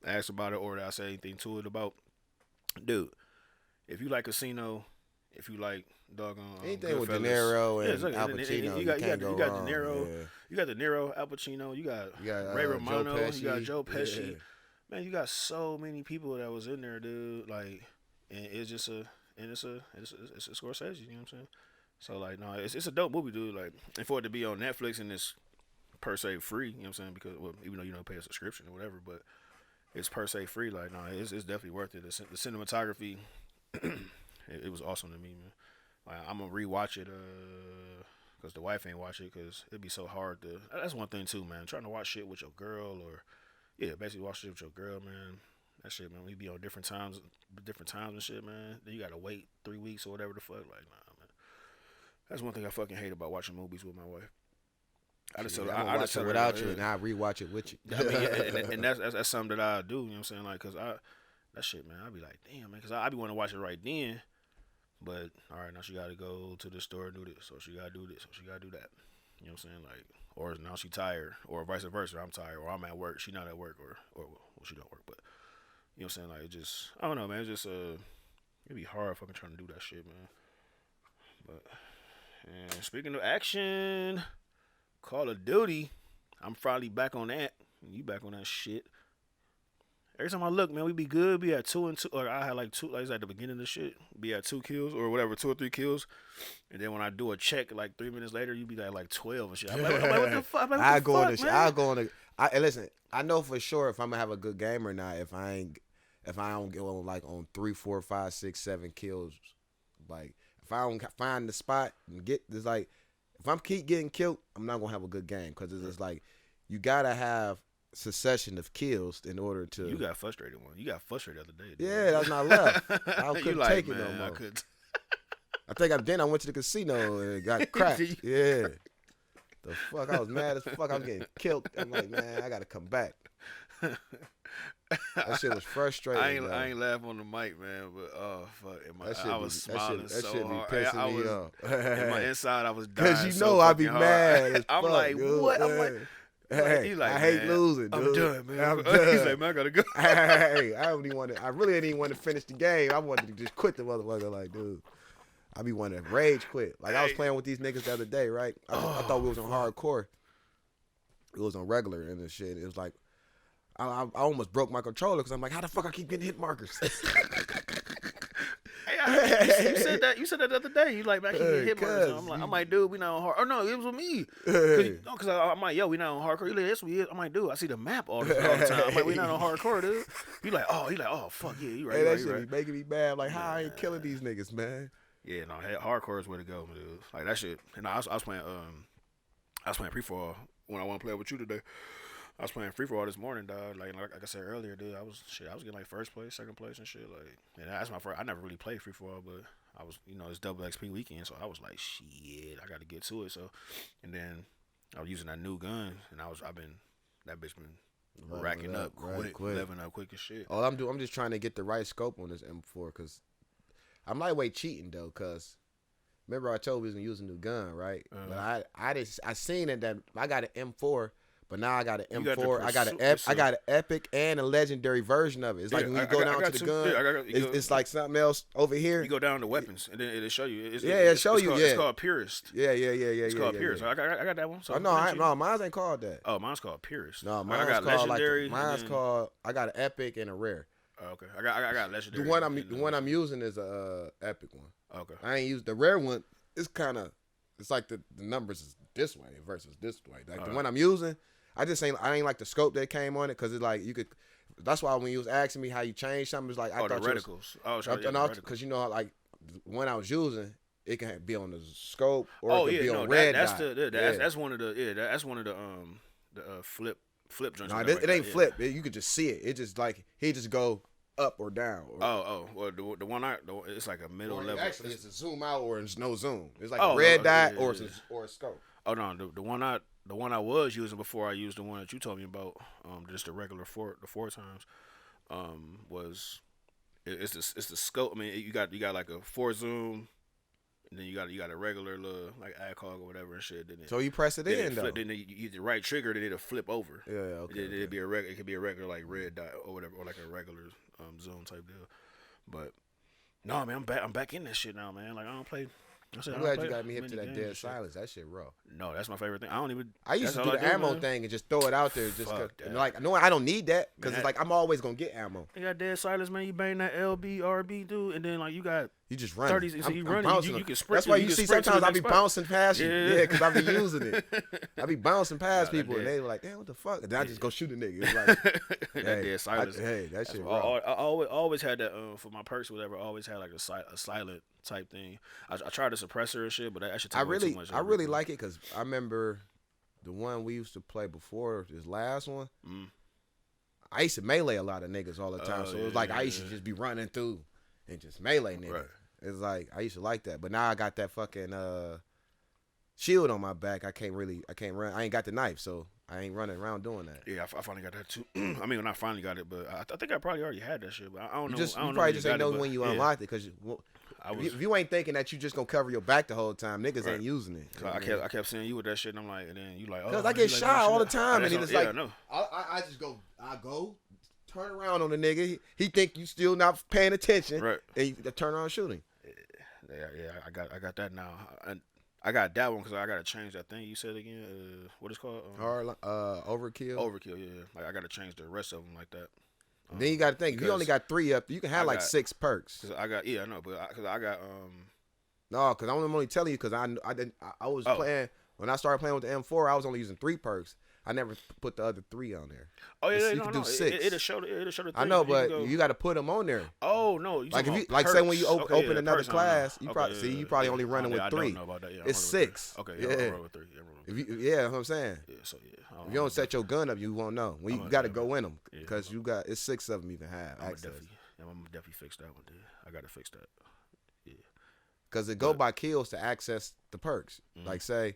ask about it or that I say anything to it about, dude. If you like Casino if you like doggone anything with Goodfellas. De Niro and exactly. Al Pacino, you got can't go De wrong. Niro, Yeah. you got De Niro, Al Pacino, you got Ray Joe Romano, Pesci. you got Joe Pesci. Yeah. Man, you got so many people that was in there, dude. Like, and it's just it's a Scorsese. You know what I'm saying? So like, no, it's a dope movie, dude. Like, and for it to be on Netflix and it's per se free, you know what I'm saying? Because well, even though you don't pay a subscription or whatever, but it's per se free. Like, no, it's definitely worth it. The cinematography, it was awesome to me, man. Like, I'm gonna rewatch it, cause the wife ain't watch it, cause it'd be so hard to. That's one thing too, man. Trying to watch shit with your girl or, yeah, basically watch shit with your girl, man. That shit, man. We be on different times and shit, man. Then you gotta wait 3 weeks or whatever the fuck. Like, nah, man. That's one thing I fucking hate about watching movies with my wife. I just watch it without you, and I rewatch it with you. I mean, and that's something that I do. You know what I'm saying? Like, cause that shit, man. I be like, damn, man, cause I be want to watch it right then. But all right, now she got to go to the store and do this, so she got to do this, so she got to do that. You know what I'm saying? Like, or now she tired, or vice versa. I'm tired, or I'm at work. She not at work, or well, she don't work, but you know what I'm saying? Like, it just, I don't know, man. It's just it'd be hard fucking trying to do that shit, man. But and speaking of action, Call of Duty, I'm finally back on that. You back on that shit. Every time I look, man, we be good. Be at 2 and 2, or I had like 2, like at the beginning of the shit. Be at 2 kills or whatever, 2 or 3 kills, and then when I do a check, like 3 minutes later, you be like 12 and shit. I'm like, what the fuck? Like, I go on the. Listen. I know for sure if I'm gonna have a good game or not. If I don't get on like on 3, 4, 5, 6, 7 kills, like if I don't find the spot and get this, like if I'm keep getting killed, I'm not gonna have a good game because it's just like you gotta have succession of kills in order to. You got frustrated one. You got frustrated the other day. Dude. Yeah, that's not left. I couldn't like, take man, it no more. I think I went to the casino and got cracked. Yeah. The fuck, I was mad as fuck. I was getting killed. I'm like, man, I gotta come back. That shit was frustrating. I ain't laughing on the mic, man, but oh fuck, I was smiling that so shit be hard. pissing me off. In my inside, I was dying. Cause you know I be mad as I'm fuck, like, dude. what? I'm like. Hey, like, I hate losing, dude. I'm done, man. I'm done. He's like, man, I gotta go. Hey, I really didn't even want to finish the game. I wanted to just quit the motherfucker. Like, dude, I be wanting to rage quit. Like, I was playing with these niggas the other day, right? I thought we was on hardcore. It was on regular and this shit. It was like, I almost broke my controller because I'm like, how the fuck I keep getting hit markers? You said that the other day. You like, man, I keep getting hit markers. I'm like, dude, we not on hard. Oh no, it was with me. Cause I'm like, yo, we not on hardcore. You like, yes, we is. I'm like, dude, I see the map all the time. I'm like, we not on hardcore, dude. He like, oh, fuck yeah, you right. Hey, you that right, shit you right. be making me mad. Like, how I ain't killing these niggas, man. Yeah, no, hardcore is where to go, dude. Like that shit. And I was playing free-for-all when I want to play with you today. I was playing free-for-all this morning, dog. Like I said earlier, dude, I was getting like first place, second place and shit. Like, and that's my first. I never really played free-for-all, but I was, it's double XP weekend, so I was like, shit, I got to get to it. So, and then I was using that new gun, and that bitch been racking up quick, leveling up quick as shit. All I'm just trying to get the right scope on this M4, because I'm lightweight cheating though, because remember I told you we was gonna use a new gun, right? But I seen it that I got an M4. But now I got an M4. I got an epic and a legendary version of it. It's like when you go down to the gun, it's like something else over here. You go down to weapons, and then it'll show you. It'll show you. It's called Purist. Yeah. It's called Purist. I got that one. So no, mine ain't called that. Oh, mine's called Purist. No, mine's called legendary. Mine's called. I got an epic and a rare. Okay, I got legendary. The one I'm using is a epic one. Okay. I ain't used the rare one. It's like the numbers is this way versus this way. Like the one I'm using. I ain't like the scope that came on it, because it's like you could. That's why when you was asking me how you change something, it's like I thought the reticles. Because like when I was using, it can be on the scope or it can be on red dot. That's one of the flip joints. No, it ain't flip. You could just see it. It just like he just go up or down. Well, the one it's like a middle level. Actually, it's a zoom out or it's no zoom. It's like a red dot or a scope. Oh no, the one I was using before I used the one that you told me about, just the regular four times, was it's the scope. I mean, you got like a 4 zoom, and then you got a regular little like ACOG or whatever and shit. So you press it in though. Then you hit the right trigger, then it'll flip over. Yeah, okay. It could be a regular like red dot or whatever, or like a regular zoom type deal. But No, man, I'm back in that shit now, man. Like I don't play. I'm glad you got me hip to that dead silence. That shit raw. No, that's my favorite thing. I don't even. I used to do the ammo thing and just throw it out there, just like no, I don't need that because it's like I'm always gonna get ammo. You got dead silence, man. You bang that LB, RB, dude, and then like you just run. 30s. So you run. You can sprint. That's why you see sometimes I be bouncing past you. Yeah, because I be using it. I be bouncing past people and they were like, damn, what the fuck? And then I just go shoot a nigga. It's like, that dead silence. That shit raw. I always had that for my perks, or whatever. I always had like a silent type thing. I tried to suppressor and shit, but that should take too much. I really like it because I remember the one we used to play before this last one. I used to melee a lot of niggas all the time, so it was like I used to just be running through and just melee niggas. Right. It's like I used to like that, but now I got that fucking shield on my back. I can't run. I ain't got the knife, so I ain't running around doing that. Yeah, I finally got that too. I mean, when I finally got it, but I think I probably already had that shit. But I don't know. You probably just ain't know when you unlocked it because if you ain't thinking that you just gonna cover your back the whole time, niggas ain't using it. I kept seeing you with that shit, and I'm like, and then you like, because I get shot all the time, and it's like, I just go, turn around on the nigga. He think you still not paying attention, right? And you turn around shooting. Yeah, I got that now. I got that one because I got to change that thing you said again. What is it called? Overkill. Overkill, yeah. Like I got to change the rest of them like that. Then you got to think, if you only got 3 up, you can have like 6 perks. Cause I got, I know, but because I got No, because I'm only telling you because I was playing when I started playing with the M4. I was only using 3 perks. I never put the other 3 on there. Oh yeah, you can do 6. It'll show the 3. I know, but you got to put them on there. Oh no, like if you say when you open another class, you probably only running with 3. I don't know about that. Yeah, it's 6. Okay, yeah, I'm with 3. That's what I'm saying. Yeah, so yeah. If you don't set your gun up, you won't know. When you got to go in them because it's 6 of them you can have access. I'm gonna definitely fix that one, dude. I gotta fix that. Yeah, because it go by kills to access the perks. Like say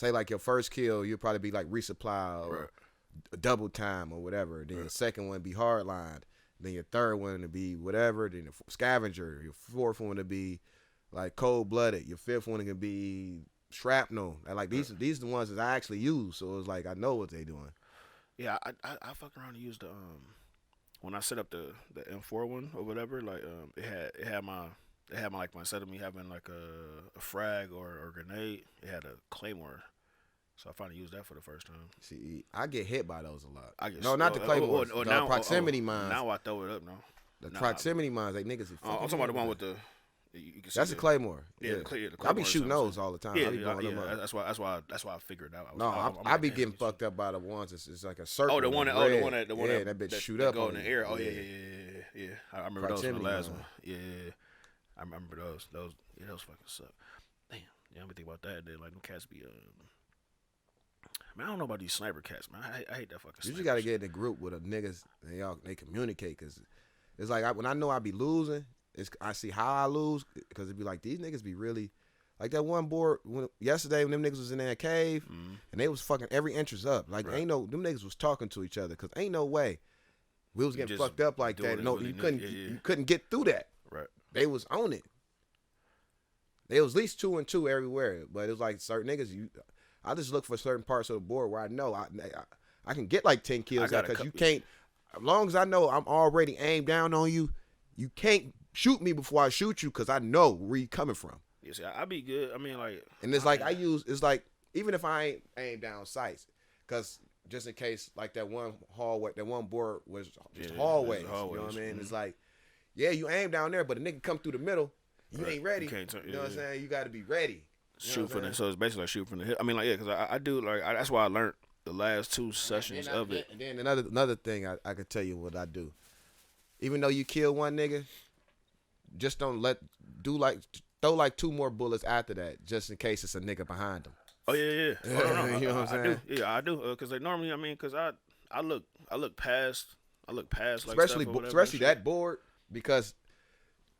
like your first kill, you'll probably be like resupply or double time or whatever. Then your second one be hardlined. Then your third one to be whatever. Then the scavenger. Your fourth one to be like cold blooded. Your fifth one can be shrapnel. And like these are the ones that I actually use. So it's like I know what they doing. Yeah, I fuck around and used the when I set up the M4 one or whatever. Like it had my instead of me having like a frag or a grenade, it had a claymore. So I finally used that for the first time. See, I get hit by those a lot. No, not the claymore. The proximity mines. Now I throw it up. No, the proximity mines, like niggas. I'm talking about the one with the. That's a claymore. Yeah, the I be shooting those all the time. Yeah, I be blowing them up. That's why I figured it out. I be getting fucked up by the ones. It's like a circle. Oh, the one that that bitch shoot up go in the air. Oh yeah. I remember those from the last one. Yeah. I remember those. Those fucking suck. Damn. Yeah, I'm thinking about that. Then like them cats be man, I don't know about these sniper cats, man. I hate that fucking. You just gotta get in the group with the niggas and they communicate because it's like when I know I be losing, I see how I lose because it be like these niggas be really like that one board yesterday when them niggas was in that cave and they was fucking every inch was up. Like ain't no them niggas was talking to each other because ain't no way we was getting fucked up like that. No, you couldn't get through that. Right. They was on it. They was at least 2 and 2 everywhere, but it was like certain niggas. I just look for certain parts of the board where I know I can get like 10 kills because you can't. As long as I know I'm already aimed down on you, you can't shoot me before I shoot you because I know where you coming from. Yeah, see, I be good. I mean, like, and it's like it's like even if I ain't aimed down sights, because just in case like that one hallway, that one board was just hallways. You know what I mean? It's like, yeah, you aim down there, but a nigga come through the middle. You ain't ready. You know what I'm saying? You got to be ready. Shoot from the so it's basically like shoot from the hip. I mean, like because I do like that's why I learned the last 2 sessions of it. And then another thing I could tell you what I do. Even though you kill one nigga, just don't throw like 2 more bullets after that, just in case it's a nigga behind them. Oh yeah. You know what I'm saying? I do. Because like normally, I mean, because I look past like especially that board because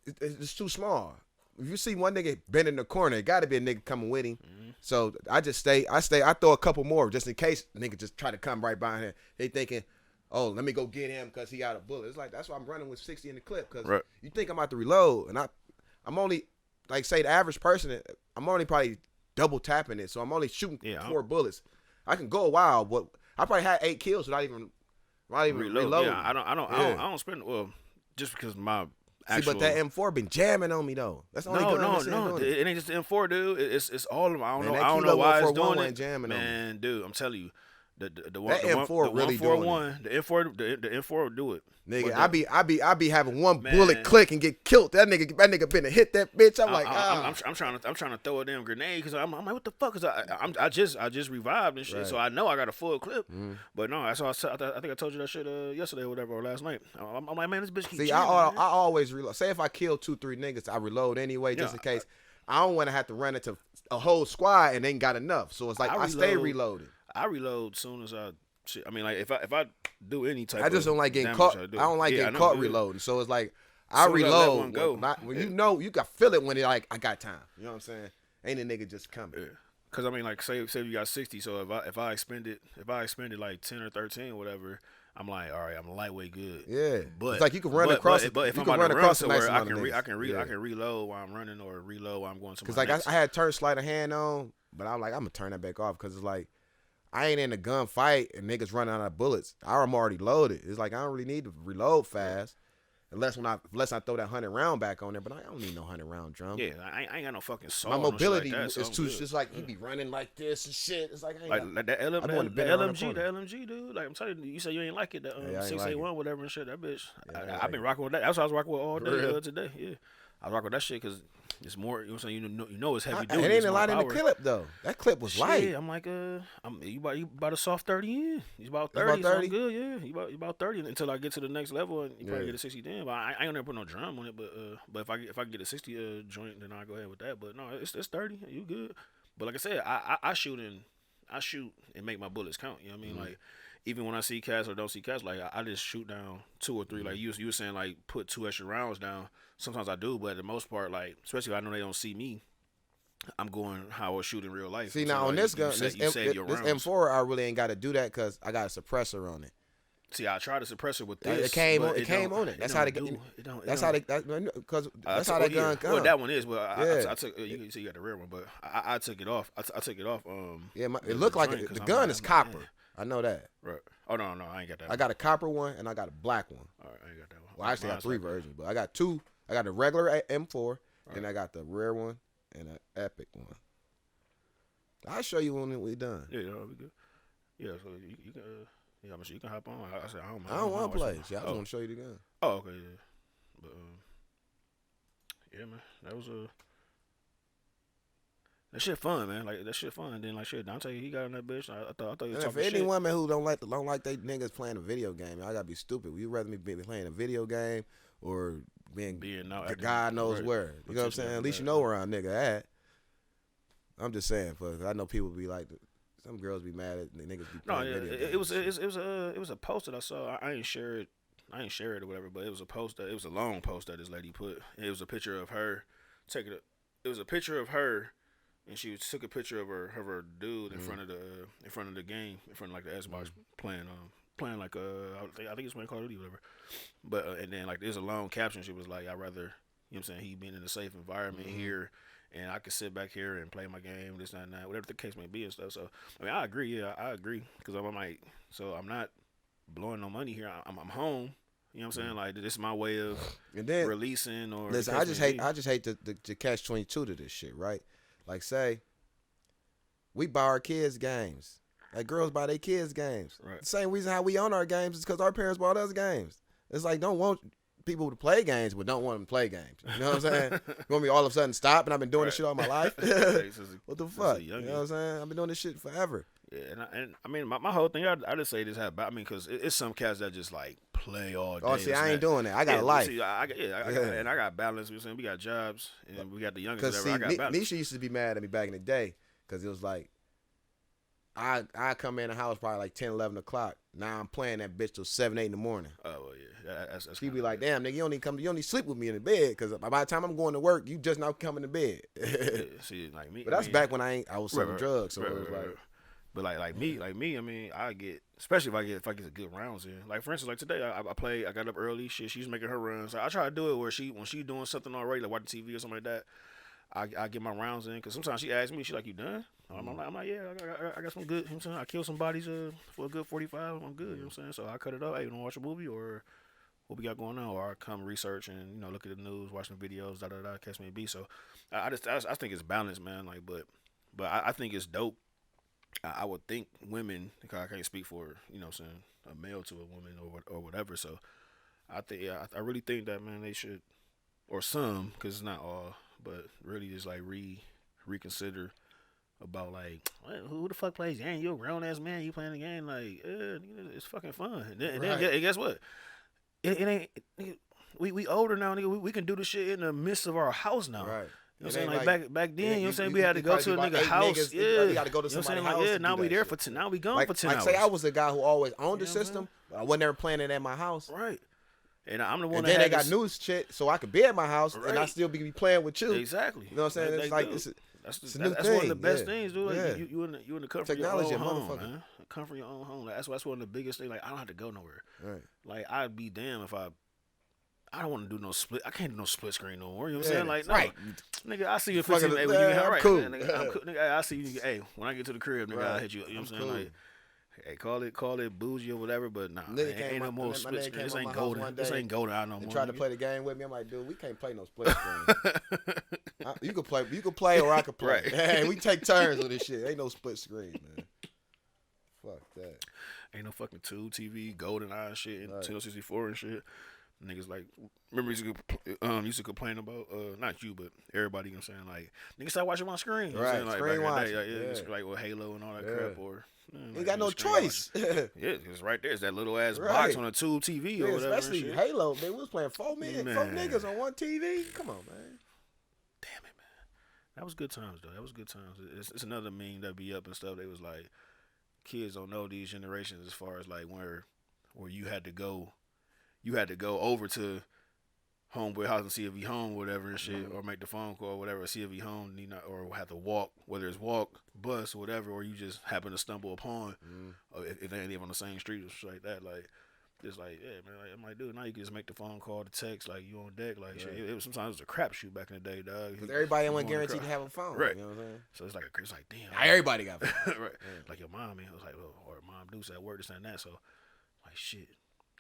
it's too small. If you see one nigga bend in the corner, it got to be a nigga coming with him. Mm-hmm. So I throw a couple more just in case a nigga just try to come right behind him. They thinking, oh, let me go get him because he out of bullet. It's like that's why I'm running with 60 in the clip because you think I'm about to reload, and I'm only like say the average person, I'm only probably double tapping it, so I'm only shooting 4 bullets. I can go a while, but I probably had 8 kills without even reload. Yeah, I don't spend just because my actual. See, but that M4 been jamming on me though. That's the only gun no. It ain't just the M4, dude. It's all of them. I don't know why it's doing it, jamming man, on me. Dude. I'm telling you, the M4 really doing it. The M4 will do it. Nigga, I be having one bullet click and get killed. That nigga finna hit that bitch. I'm trying to throw a damn grenade because I'm like, what the fuck is I just revived and shit, so I know I got a full clip. But no, that's all. I think I told you that shit yesterday or whatever or last night. I'm like, man, this bitch keep. See, jamming, I always reload. Say if I kill 2-3 niggas, I reload anyway just in case. I don't want to have to run into a whole squad and ain't got enough. So it's like I stay reloaded. I reload soon as I. I mean, like if I do any type, I just don't like getting caught. I don't like getting caught reloading. So it's like I reload. When you know you got feel it when it like I got time. You know what I'm saying? Ain't a nigga just coming. Yeah. Cause I mean, like say you got 60. So if I expended like 10 or 13 or whatever, I'm like, all right, I'm lightweight good. Yeah, but it's like you can run across. But if I'm about to run somewhere, I can reload while I'm running or reload while I'm going somewhere. Cause like I had turn sleight of hand on, but I'm like I'm gonna turn that back off because it's like. I ain't in a gunfight and niggas running out of bullets. I'm already loaded. It's like I don't really need to reload fast, unless I throw that 100-round back on there. But I don't need no 100-round drum. Yeah, I ain't got no fucking soul. My mobility like that, is too. It's like you be running like this and shit. It's like I ain't like that LMG, dude. Like I'm telling you, you say you ain't like it. The 681, whatever and shit. That bitch. I've been rocking with that. That's what I was rocking with all day today. Yeah, I rock with that shit because. It's more, you know what I'm saying? You know it's heavy duty. It ain't a lot in the clip though. That clip was light. Yeah, I'm like, you about a soft 30 in. He's about 30. About 30? Good, yeah. You about 30 until I get to the next level and you probably get a 60 then. But I ain't never put no drum on it. But if I get a 60 joint, then I'll go ahead with that. But no, it's 30. You good? But like I said, I shoot and make my bullets count. You know what I mean? Like. Even when I see cats or don't see cats, like I just shoot down 2 or 3. Like you were saying, like put 2 extra rounds down. Sometimes I do, but at the most part, like especially if I know they don't see me, I'm going how I would shoot in real life. See now on this gun, this M4, I really ain't got to do that because I got a suppressor on it. See, I tried to suppress it with this. It came on it. That's how they get. That's how that gun comes. Well, that one is. Well, I took. You see, you got the rear one, but I took it off. I took it off. It looked like the gun is copper. I know that. Right. Oh no, I ain't got that. I got a copper one and I got a black one. All right, I ain't got that one. Well, I actually got 3 versions, but I got 2. I got the regular M4, then I got the rare one and an epic one. I'll show you when we done. Yeah, that'll be good. Yeah, so you can. Yeah, I'm sure you can hop on. I said I don't want to play. I just want to show you the gun. Oh, okay, yeah. But yeah, man, that was that shit fun, man. Like that shit fun. Then like shit, Dante, he got on that bitch. I thought you were talking for any shit. woman who don't like they niggas playing a video game, I gotta be stupid. Would you rather me be playing a video game or being God knows where? You know what I'm saying? At least you know where our nigga at. I'm just saying, but I know people be like, some girls be mad at niggas be playing video games. It was a post that I saw. I ain't share it or whatever, but it was a post it was a long post that this lady put. It was a picture of her it was a picture of her. And she took a picture of her dude in front of the game, in front of like the Xbox playing like I think it's playing Call of Duty or whatever. But and then like there's a long caption. She was like, I'd rather, you know what I'm saying, he being in a safe environment here, and I could sit back here and play my game, this and that, whatever the case may be and stuff. So I mean, I agree. Yeah, I agree because I'm like, so I'm not blowing no money here. I'm home. You know what I'm saying? Like this is my way of releasing or. Listen, I just hate the catch 22 to this shit, right? Like, say, we buy our kids games. Like, girls buy their kids games. Right. The same reason how we own our games is because our parents bought us games. It's like, don't want people to play games, but don't want them to play games. You know what I'm saying? You want me all of a sudden stop and I've been doing this shit all my life? What the fuck? You know what I'm saying? I've been doing this shit forever. Yeah, and I mean, my whole thing, I just say this, I mean, because it's some cats that just, like, play all day. Oh, see, I ain't doing that. I got a life. See, I got balance. You know what I'm saying? We got jobs, and we got the youngest. Because, see, I got balance. Nisha used to be mad at me back in the day, because it was like, I come in the house probably like 10, 11 o'clock. Now I'm playing that bitch till 7, 8 in the morning. Oh, well, yeah. That's She'd be like, damn, nigga, you don't even sleep with me in the bed, because by the time I'm going to work, you just now coming to bed. See, like me. But that's back when I was selling drugs, so it was like. But like me, I mean, I get, especially if I get a good rounds in. Like for instance, like today, I got up early. She's making her runs. I try to do it where when she doing something already, like watching TV or something like that. I get my rounds in because sometimes she asks me, she like, you done? I'm like, yeah, I got some good. You know what I'm saying? I kill some bodies for a good 45. I'm good. You know what I'm saying? So I cut it up. Hey, you want to watch a movie or what we got going on, or I come research and look at the news, watching videos, catch me be. So I think it's balanced, man. Like, but I think it's dope. I would think women, because I can't speak for what I'm saying, a male to a woman or whatever. So I think I really think that, man, they should, or some, because it's not all, but really just like reconsider about like, who the fuck plays game? You a grown ass man, you playing the game, like it's fucking fun. And then guess what? It ain't. We older now, nigga. We can do the shit in the midst of our house now. Right. You know what I'm saying? Like back then, you know what I'm saying? We had to go to a nigga house. Niggas, yeah. You got to go to somebody's house. Yeah, now we there for 10. Now we gone for 10 hours. Like, say I was the guy who always owned the system. I wasn't ever playing it at my house. Right. And I'm the one and that then they got new shit, so I could be at my house and I still be playing with you. Exactly. You know what I'm saying? It's like it's a new thing. That's one of the best things, dude. Like, yeah. you in the comfort of your own home, man. Comfort of your own home. Like, that's one of the biggest things. Like, I don't have to go nowhere. Right. Like, I'd be damned if I don't want to do no split. I can't do no split screen no more. You know what I'm saying? Like, no, right. Nigga, I see you 15 minutes. Right. Cool. Nigga, I'm cool. Nigga, I see you. Hey, when I get to the crib, nigga, I'll hit you. You know what I'm saying? Like, hey, call it bougie or whatever, but nah, ain't no more split screen. This ain't golden. This ain't golden out no more. Tried to play the game with me. I'm like, dude, we can't play no split screen. You can play, or I can play. Right. Hey, we take turns with this shit. Ain't no split screen, man. Fuck that. Ain't no fucking Tube TV, Golden Eye shit, and Nintendo 64 and shit. Niggas like, remember used to complain about, not you, but everybody, you know what I'm saying? Like, niggas start watching my screen. You know what I'm saying? Like, screen watch. Like with Halo and all that crap, or you got no choice. Yeah, it's right there. It's that little ass box on a Tube TV or whatever. Especially Halo, man. We was playing 4 niggas on one TV. Come on, man. Damn it, man. That was good times, though. That was good times. It's another meme that be up and stuff. They was like, kids don't know these generations as far as like where you had to go over to homeboy house and see if he home or whatever and shit, or make the phone call or whatever, see if he home, or have to walk, whether it's walk, bus, or whatever, or you just happen to stumble upon, or if they ain't even on the same street or shit like that, like, just like, yeah, man, like, I'm like, dude, now you can just make the phone call, the text, like, you on deck, like, shit. It was sometimes a crapshoot back in the day, dog. Because everybody wasn't guaranteed to have a phone, right? You know what I'm saying? So it's like, damn, now everybody got a phone, right? Yeah. Like your mom, man, was like, well, or mom do that work, this and that, so like, shit,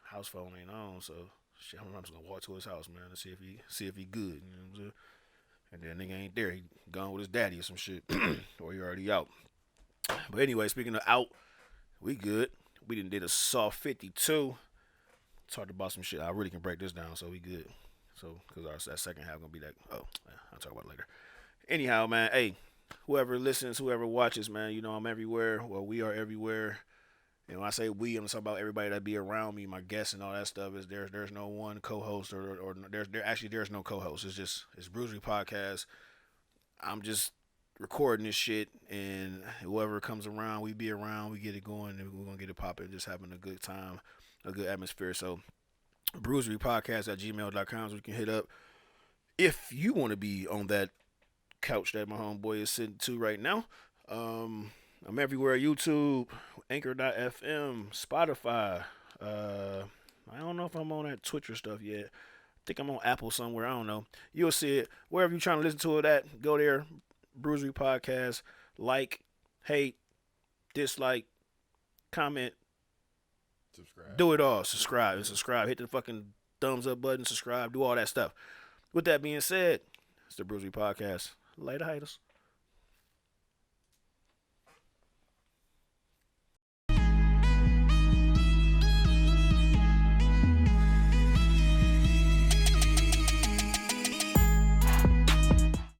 house phone ain't on, so shit, I'm just gonna walk to his house, man, and see if he good, you know what I'm saying? And then nigga ain't there, he gone with his daddy or some shit, or he already out. But anyway, speaking of out, we good. We did a soft 52. Talked about some shit. I really can break this down, so we good. So, because that second half gonna be that. Oh, I'll talk about it later. Anyhow, man, hey, whoever listens, whoever watches, man, you know I'm everywhere. Well, we are everywhere. And when I say we, I'm talking about everybody that be around me, my guests and all that stuff. Is there's no one co-host or there's no co-host. It's Bruisery Podcast. I'm just recording this shit, and whoever comes around, we be around, we get it going, and we're gonna get it popping, just having a good time, a good atmosphere. So bruiserypodcast@gmail.com, so you can hit up if you want to be on that couch that my homeboy is sitting to right now. I'm everywhere: YouTube, Anchor.fm, Spotify. I don't know if I'm on that Twitch or stuff yet. I think I'm on Apple somewhere. I don't know. You'll see it wherever you're trying to listen to it at. Go there, Bruisery Podcast. Like, hate, dislike, comment, subscribe. Do it all. Subscribe. Hit the fucking thumbs up button. Subscribe. Do all that stuff. With that being said, it's the Bruisery Podcast. Later, haters.